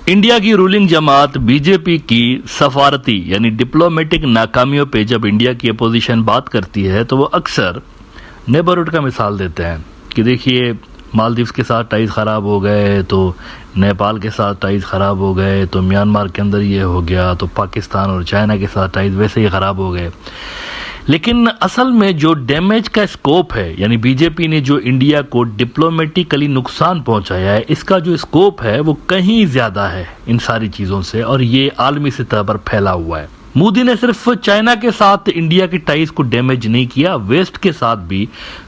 India की ruling जमात BJP की सफारती यानी डिप्लोमेटिक नाकामियों पे जब इंडिया की अपोजिशन बात करती है तो वो अक्सर नेबरहुड का मिसाल देते हैं कि देखिए मालदीव्स के साथ टाइज ख़राब हो गए तो नेपाल के साथ टाइज ख़राब हो गए तो म्यांमार के अंदर ये हो गया तो पाकिस्तान और चाइना के साथ टाइज वैसे ही ख़राब हो गए। लेकिन असल में जो डैमेज का स्कोप है यानी बीजेपी ने जो इंडिया को डिप्लोमेटिकली नुकसान पहुंचाया है इसका जो स्कोप है वो कहीं ज़्यादा है इन सारी चीज़ों से और ये आलमी सतह पर फैला हुआ है। मोदी ने सिर्फ चाइना के साथ इंडिया की टाइज को डैमेज नहीं किया, वेस्ट के साथ भी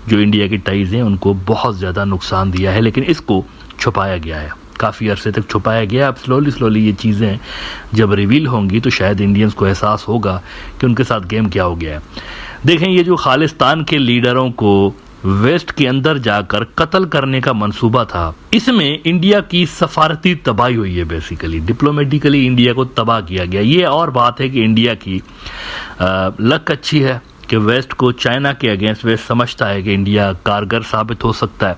जो इंडिया की टाइज हैं उनको बहुत ज़्यादा नुकसान दिया है, लेकिन इसको छुपाया गया है, काफ़ी अरसे तक छुपाया गया। अब स्लोली ये चीज़ें जब रिवील होंगी तो शायद इंडियंस को एहसास होगा कि उनके साथ गेम क्या हो गया है। देखें, ये जो खालिस्तान के लीडरों को वेस्ट के अंदर जाकर कत्ल करने का मंसूबा था, इसमें इंडिया की सफारती तबाही हुई है। बेसिकली डिप्लोमेटिकली इंडिया को तबाह किया गया। ये और बात है कि इंडिया की लक अच्छी है कि वेस्ट को चाइना के अगेंस्ट वेस्ट समझता है कि इंडिया कारगर साबित हो सकता है,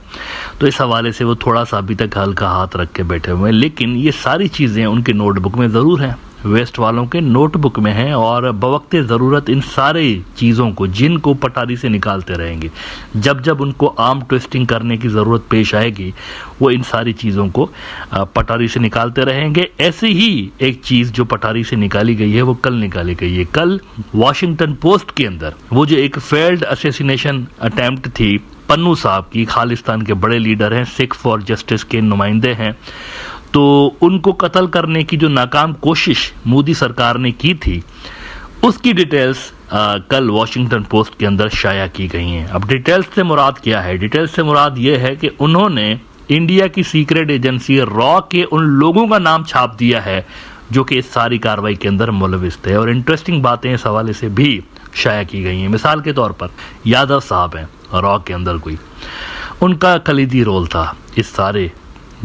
तो इस हवाले से वो थोड़ा सा अभी तक हल्का हाथ रख के बैठे हुए हैं। लेकिन ये सारी चीज़ें उनके नोटबुक में ज़रूर हैं, वेस्ट वालों के नोटबुक में हैं और बवक्ते ज़रूरत इन सारे चीज़ों को जिनको पटारी से निकालते रहेंगे। जब जब उनको आर्म ट्विस्टिंग करने की ज़रूरत पेश आएगी वो इन सारी चीज़ों को पटारी से निकालते रहेंगे। ऐसी ही एक चीज़ जो पटारी से निकाली गई है वो कल निकाली गई है। कल वॉशिंगटन पोस्ट के अंदर वो जो एक फेल्ड असैसिनेशन अटैम्प्ट थी पन्नू साहब की, खालिस्तान के बड़े लीडर हैं, सिख फॉर जस्टिस के नुमाइंदे हैं, तो उनको कत्ल करने की जो नाकाम कोशिश मोदी सरकार ने की थी उसकी डिटेल्स कल वॉशिंगटन पोस्ट के अंदर शाया की गई हैं। अब डिटेल्स से मुराद क्या है? डिटेल्स से मुराद ये है कि उन्होंने इंडिया की सीक्रेट एजेंसी रॉ के उन लोगों का नाम छाप दिया है जो कि इस सारी कार्रवाई के अंदर मुलविस थे, और इंटरेस्टिंग बातें इस हवाले से भी शाया की गई हैं। मिसाल के तौर पर यादव साहब हैं रॉ के अंदर, कोई उनका कलीदी रोल था इस सारे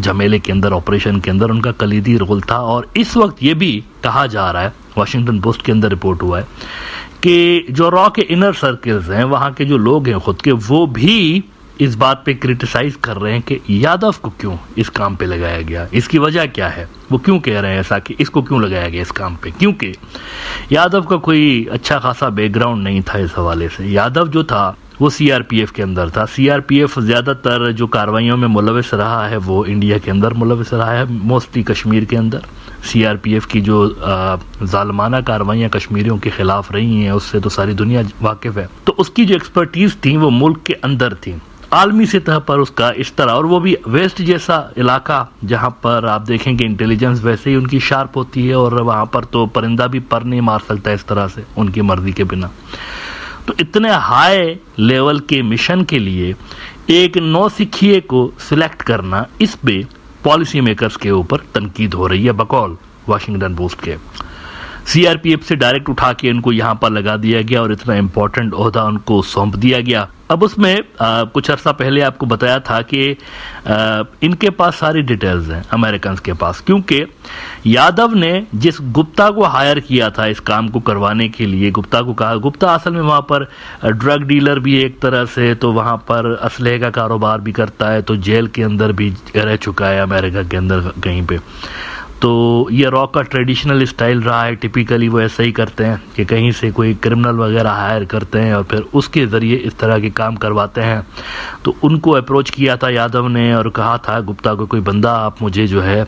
झमेले के अंदर, ऑपरेशन के अंदर उनका कलीदी रोल था। और इस वक्त ये भी कहा जा रहा है, वॉशिंगटन पोस्ट के अंदर रिपोर्ट हुआ है कि जो रॉ के इनर सर्कल्स हैं, वहाँ के जो लोग हैं खुद के, वो भी इस बात पे क्रिटिसाइज कर रहे हैं कि यादव को क्यों इस काम पे लगाया गया, इसकी वजह क्या है। वो क्यों कह रहे हैं ऐसा कि इसको क्यों लगाया गया इस काम पे? क्योंकि यादव का कोई अच्छा खासा बैकग्राउंड नहीं था इस हवाले से। यादव जो था वो सीआरपीएफ के अंदर था। सीआरपीएफ ज़्यादातर जो कार्रवाइयों में मुलविस रहा है वो इंडिया के अंदर मुलविस रहा है, मोस्टली कश्मीर के अंदर। सीआरपीएफ की जो जालमाना कार्रवाइयाँ कश्मीरियों के ख़िलाफ़ रही हैं उससे तो सारी दुनिया वाकिफ़ है। तो उसकी जो एक्सपर्टीज़ थी वो मुल्क के अंदर थी, आलमी सतह पर उसका इस तरह, और वो भी वेस्ट जैसा इलाका जहाँ पर आप देखेंगे इंटेलिजेंस वैसे ही उनकी शार्प होती है और वहाँ पर तो परिंदा भी पर नहीं मार सकता इस तरह से उनकी मर्जी के बिना। तो इतने हाई लेवल के मिशन के लिए एक नौसिखिए को सिलेक्ट करना, इस पे पॉलिसी मेकर्स के ऊपर तनकीद हो रही है बकौल वॉशिंगटन पोस्ट के। सीआरपीएफ से डायरेक्ट उठा के इनको यहाँ पर लगा दिया गया और इतना इम्पोर्टेंट ओहदा उनको सौंप दिया गया। अब उसमें कुछ अर्सा पहले आपको बताया था कि इनके पास सारी डिटेल्स हैं अमेरिकन के पास, क्योंकि यादव ने जिस गुप्ता को हायर किया था इस काम को करवाने के लिए, गुप्ता को कहा, गुप्ता असल में वहाँ पर ड्रग डीलर भी एक तरह से, तो वहाँ पर असलहे का कारोबार भी करता है, तो जेल के अंदर भी रह चुका है अमेरिका के अंदर कहीं पे। तो ये रॉ का ट्रेडिशनल स्टाइल रहा है, टिपिकली वो ऐसा ही करते हैं कि कहीं से कोई क्रिमिनल वगैरह हायर करते हैं और फिर उसके ज़रिए इस तरह के काम करवाते हैं। तो उनको अप्रोच किया था यादव ने और कहा था गुप्ता को कोई बंदा आप मुझे जो है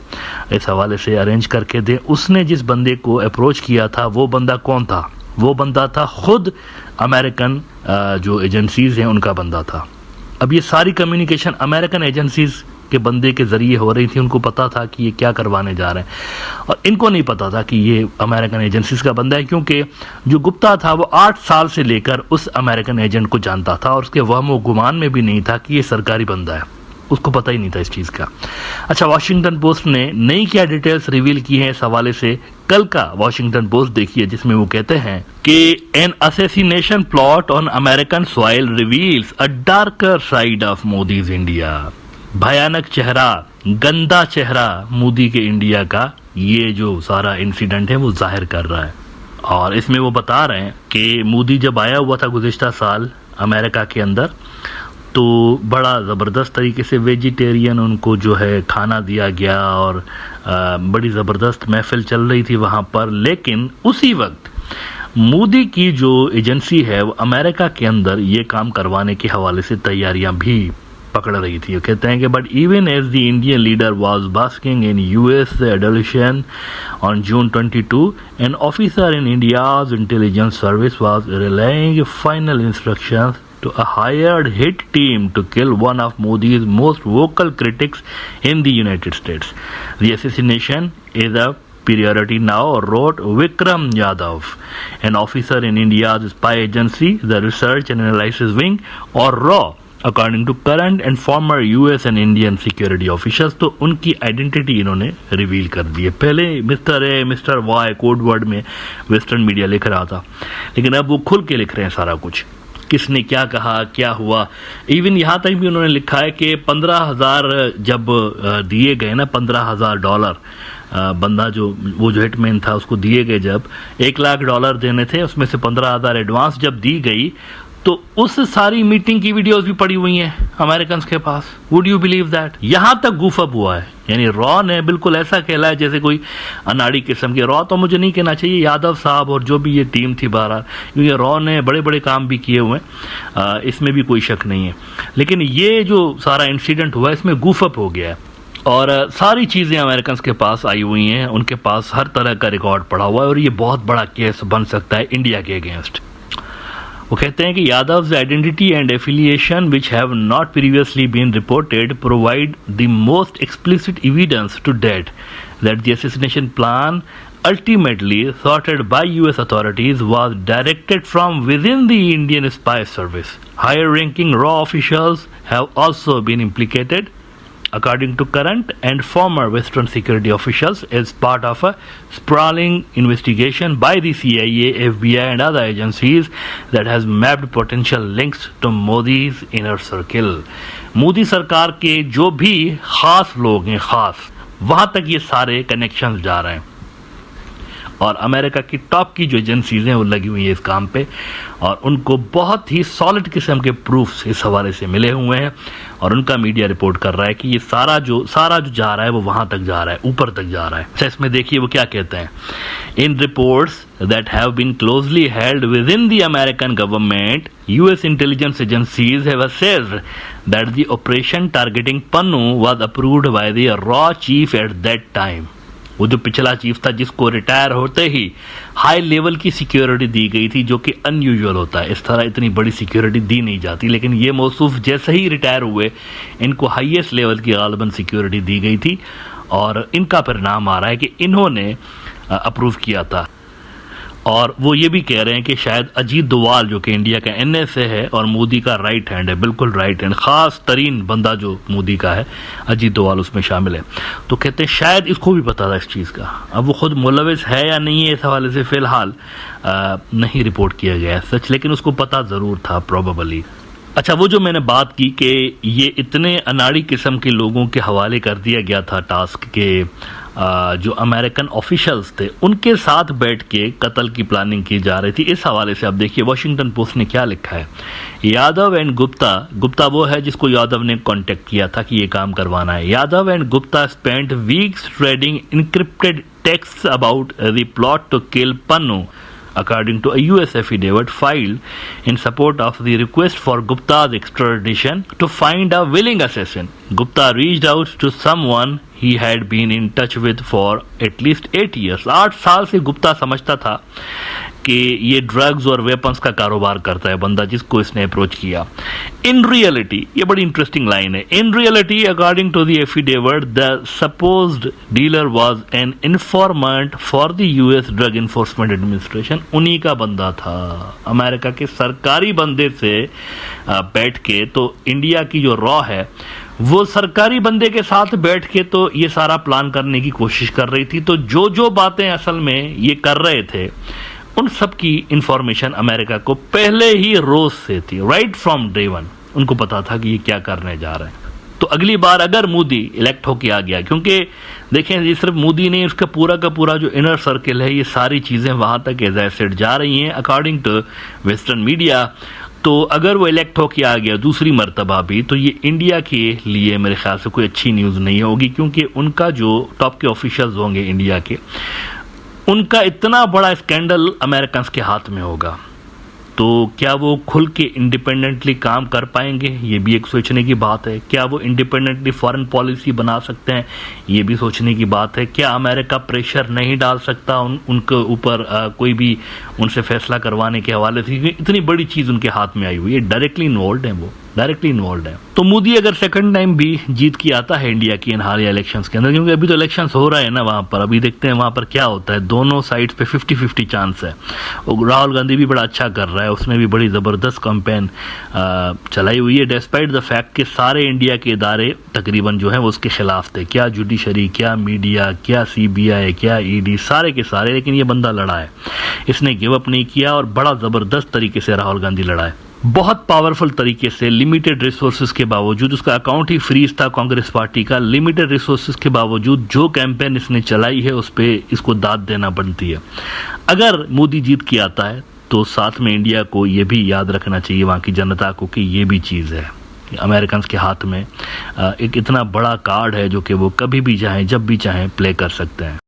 इस हवाले से अरेंज करके दें। उसने जिस बंदे को अप्रोच किया था वो बंदा कौन था? वो बंदा था खुद अमेरिकन जो एजेंसीज़ हैं उनका बंदा था। अब ये सारी कम्युनिकेशन अमेरिकन एजेंसीज़ के बंदे के जरिए हो रही थी। उनको पता था कि ये क्या करवाने जा रहे हैं और इनको नहीं पता था कि ये अमेरिकन एजेंसीज का बंदा है, क्योंकि जो गुप्ता था वो 8 साल से लेकर उस अमेरिकन एजेंट को जानता था और उसके वहम व गुमान में भी नहीं था कि ये सरकारी बंदा है, उसको पता ही नहीं था इस चीज़ का। अच्छा, वॉशिंगटन पोस्ट ने नई क्या डिटेल्स रिवील की हैं इस हवाले से? कल का वॉशिंगटन पोस्ट देखिए जिसमें वो कहते हैं कि an assassination plot on American soil reveals a darker side of Modi's India. भयानक चेहरा, गंदा चेहरा मोदी के इंडिया का ये जो सारा इंसिडेंट है वो जाहिर कर रहा है। और इसमें वो बता रहे हैं कि मोदी जब आया हुआ था गुज़िश्ता साल अमेरिका के अंदर, तो बड़ा ज़बरदस्त तरीके से वेजिटेरियन उनको जो है खाना दिया गया और बड़ी ज़बरदस्त महफिल चल रही थी वहाँ पर। लेकिन उसी वक्त मोदी की जो एजेंसी है वो अमेरिका के अंदर ये काम करवाने के हवाले से तैयारियां भी पकड़ रही थी। वो कहते हैं कि but even as the Indian leader was basking in US adulation on June 22, an officer in India's intelligence service was relaying final instructions to a hired hit team to kill one of Modi's most vocal critics in the United States. The assassination is a priority now, wrote Vikram Yadav, an officer in India's spy agency, the Research and Analysis Wing, or RAW, according to current and former US and Indian security officials. तो उनकी identity इन्होंने reveal कर दी है। पहले mister A mister Y code word में western media लिख रहा था, लेकिन अब वो खुल के लिख रहे हैं सारा कुछ, किसने क्या कहा, क्या हुआ। इवन यहाँ तक भी उन्होंने लिखा है कि 15,000 जब दिए गए ना, $15,000 बंदा जो वो जो हिटमैन था उसको दिए गए, जब $1,00,000 देने थे, उसमें से 15,000 एडवांस जब दी गई, तो उस सारी मीटिंग की वीडियोस भी पड़ी हुई हैं अमेरिकन के पास। Would you believe that? यहां तक गूफअप हुआ है। यानी रॉ ने बिल्कुल ऐसा कहला है जैसे कोई अनाड़ी किस्म के। रॉ तो मुझे नहीं कहना चाहिए, यादव साहब और जो भी ये टीम थी बहरहाल, क्योंकि रॉ ने बड़े बड़े काम भी किए हुए हैं, इसमें भी कोई शक नहीं है। लेकिन ये जो सारा इंसिडेंट हुआ इसमें गूफअप हो गया है और सारी चीज़ें अमेरिकन के पास आई हुई हैं, उनके पास हर तरह का रिकॉर्ड पड़ा हुआ है और ये बहुत बड़ा केस बन सकता है इंडिया के अगेंस्ट। वो कहते हैं कि Yadav's identity and affiliation which have not previously been reported provide the most explicit evidence to date that the assassination plan ultimately thwarted by US authorities was directed from within the Indian spy service. Higher ranking raw officials have also been implicated, according to current and former Western security officials, as part of a sprawling investigation by the CIA, FBI and other agencies that has mapped potential links to Modi's inner circle. Modi सरकार के जो भी खास लोग हैं, खास वहां तक ये सारे कनेक्शंस जा रहे हैं और अमेरिका की टॉप की जो एजेंसीज हैं वो लगी हुई है इस काम पे और उनको बहुत ही सॉलिड किस्म के प्रूफ्स इस हवाले से मिले हुए हैं और उनका मीडिया रिपोर्ट कर रहा है कि ये सारा जो जा रहा है वो वहां तक जा रहा है, ऊपर तक जा रहा है। अच्छा, इसमें देखिए वो क्या कहते हैं। In reports that have been closely held within the American government, US intelligence agencies have assessed that the operation targeting Pannu was approved by the RAW chief at that time. वो जो पिछला chief था जिसको retire होते ही high level की security दी गई थी, जो कि अनयूजुअल होता है, इस तरह इतनी बड़ी सिक्योरिटी दी नहीं जाती, लेकिन ये मौसूफ जैसे ही रिटायर हुए इनको हाईएस्ट लेवल की गालबन सिक्योरिटी दी गई थी और इनका परिणाम आ रहा है कि इन्होंने अप्रूव किया था। और वो ये भी कह रहे हैं कि शायद अजीत डोवाल जो कि इंडिया का NSA है और मोदी का राइट हैंड है, बिल्कुल राइट हैंड, खास तरीन बंदा जो मोदी का है, अजीत डोवाल उसमें शामिल है। तो कहते हैं शायद इसको भी पता था इस चीज़ का। अब वो खुद मुलविस है या नहीं है इस हवाले से फ़िलहाल नहीं रिपोर्ट किया गया है सच, लेकिन उसको पता ज़रूर था प्रोबेबली। अच्छा, वो जो मैंने बात की कि ये इतने अनाड़ी किस्म के लोगों के हवाले कर दिया गया था टास्क के, जो अमेरिकन ऑफिशियल्स थे उनके साथ बैठ के कत्ल की प्लानिंग की जा रही थी। इस हवाले से अब देखिए वॉशिंगटन पोस्ट ने क्या लिखा है। यादव एंड गुप्ता वो है जिसको यादव ने कांटेक्ट किया था कि ये काम करवाना है। Yadav and Gupta spent weeks trading encrypted texts about the plot to kill Pannun, according to a US affidavit filed in support of the request for Gupta's extradition to find a willing assassin. Gupta reached out to someone he had been in touch with for at least 8 years. 8 साल से गुप्ता समझता था कि ये drugs और weapons का कारोबार करता है बंदा जिसको इसने अप्रोच किया। इन रियलिटी, ये बड़ी इंटरेस्टिंग लाइन है, in reality according to the affidavit the supposed dealer was an informant for the US drug enforcement administration. उन्हीं का बंदा था, अमेरिका के सरकारी बंदे से बैठ के, तो इंडिया की जो रॉ है वो सरकारी बंदे के साथ बैठ के तो ये सारा प्लान करने की कोशिश कर रही थी। तो जो बातें असल में ये कर रहे थे उन सब की इंफॉर्मेशन अमेरिका को पहले ही रोज से थी, राइट फ्रॉम डे वन उनको पता था कि ये क्या करने जा रहे हैं। तो अगली बार अगर मोदी इलेक्ट होके आ गया, क्योंकि देखें ये सिर्फ मोदी नहीं, उसका पूरा का पूरा जो इनर सर्किल है, ये सारी चीज़ें वहाँ तक एज आई सेड जा रही हैं अकॉर्डिंग टू वेस्टर्न मीडिया। तो अगर वो इलेक्ट होके आ गया दूसरी मर्तबा भी, तो ये इंडिया के लिए मेरे ख्याल से कोई अच्छी न्यूज़ नहीं होगी, क्योंकि उनका जो टॉप के ऑफिशियल्स होंगे इंडिया के, उनका इतना बड़ा स्कैंडल अमेरिकन के हाथ में होगा, तो क्या वो खुल के इंडिपेंडेंटली काम कर पाएंगे, ये भी एक सोचने की बात है। क्या वो इंडिपेंडेंटली फॉरेन पॉलिसी बना सकते हैं, ये भी सोचने की बात है। क्या अमेरिका प्रेशर नहीं डाल सकता उनके ऊपर कोई भी उनसे फैसला करवाने के हवाले से, क्योंकि इतनी बड़ी चीज़ उनके हाथ में आई हुई है, डायरेक्टली इन्वॉल्व है, वो डायरेक्टली इन्वॉल्व है। तो मोदी अगर सेकंड टाइम भी जीत के आता है इंडिया की इन हालिया इलेक्शंस के अंदर, क्योंकि अभी तो इलेक्शंस हो रहा है ना वहाँ पर, अभी देखते हैं वहाँ पर क्या होता है। दोनों साइड्स पे 50-50 चांस है। राहुल गांधी भी बड़ा अच्छा कर रहा है, उसने भी बड़ी ज़बरदस्त कैंपेन चलाई हुई है, डिस्पाइट द फैक्ट कि सारे इंडिया के इदारे तकरीबन जो है वो उसके खिलाफ थे, क्या जुडिशरी, क्या मीडिया, क्या CBI, क्या ED, सारे के सारे। लेकिन ये बंदा लड़ा है, इसने गिव अप नहीं किया और बड़ा ज़बरदस्त तरीके से राहुल गांधी लड़ा है, बहुत पावरफुल तरीके से। लिमिटेड रिसोर्सेज के बावजूद, उसका अकाउंट ही फ्रीज था कांग्रेस पार्टी का, लिमिटेड रिसोर्सेज के बावजूद जो कैंपेन इसने चलाई है उस पे इसको दाद देना बनती है। अगर मोदी जीत के आता है तो साथ में इंडिया को ये भी याद रखना चाहिए, वहाँ की जनता को, कि ये भी चीज़ है, अमेरिकन के हाथ में एक इतना बड़ा कार्ड है जो कि वो कभी भी चाहें, जब भी चाहें प्ले कर सकते हैं।